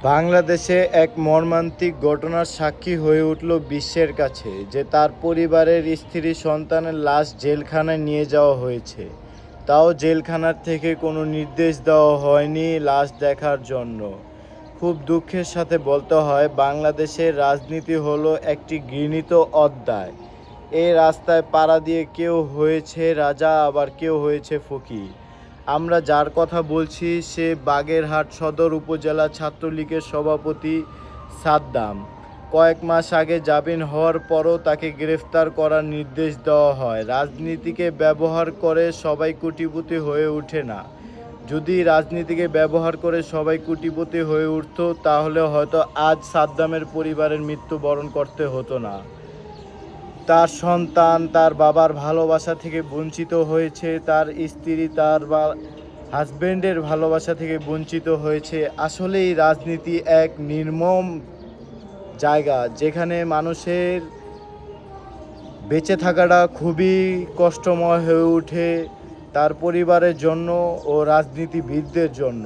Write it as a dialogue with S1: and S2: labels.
S1: বাংলাদেশে এক মর্মান্তিক ঘটনার সাক্ষী হয়ে উঠল বিশ্বের কাছে যে তার পরিবারের স্ত্রী সন্তানের লাশ জেলখানায় নিয়ে যাওয়া হয়েছে। তাও জেলখানার থেকে কোনো নির্দেশ দেওয়া হয়নি লাশ দেখার জন্য। খুব দুঃখের সাথে বলতে হয়, বাংলাদেশের রাজনীতি হলো একটি ঘৃণিত অধ্যায়। এই রাস্তায় পাড়া দিয়ে কেউ হয়েছে রাজা, আবার কেউ হয়েছে ফকির। আমরা যার কথা বলছি সে বাগেরহাট সদর উপজেলা ছাত্রলীগের সভাপতি সাদ্দাম। কয়েক মাস আগে জামিন হওয়ার পরও তাকে গ্রেফতার করার নির্দেশ দেওয়া হয়। রাজনীতিকে ব্যবহার করে সবাই কোটিপতি হয়ে ওঠে না। যদি রাজনীতিকে ব্যবহার করে সবাই কোটিপতি হয়ে উঠত তাহলে হয়তো আজ সাদ্দামের পরিবারের মৃত্যুবরণ করতে হতো না। তার সন্তান তার বাবার ভালোবাসা থেকে বঞ্চিত হয়েছে, তার স্ত্রী তার হাজবেন্ডের ভালোবাসা থেকে বঞ্চিত হয়েছে। আসলেই রাজনীতি এক নির্মম জায়গা, যেখানে মানুষের বেঁচে থাকাটা খুবই কষ্টময় হয়ে ওঠে তার পরিবারের জন্য ও রাজনীতিবিদদের জন্য।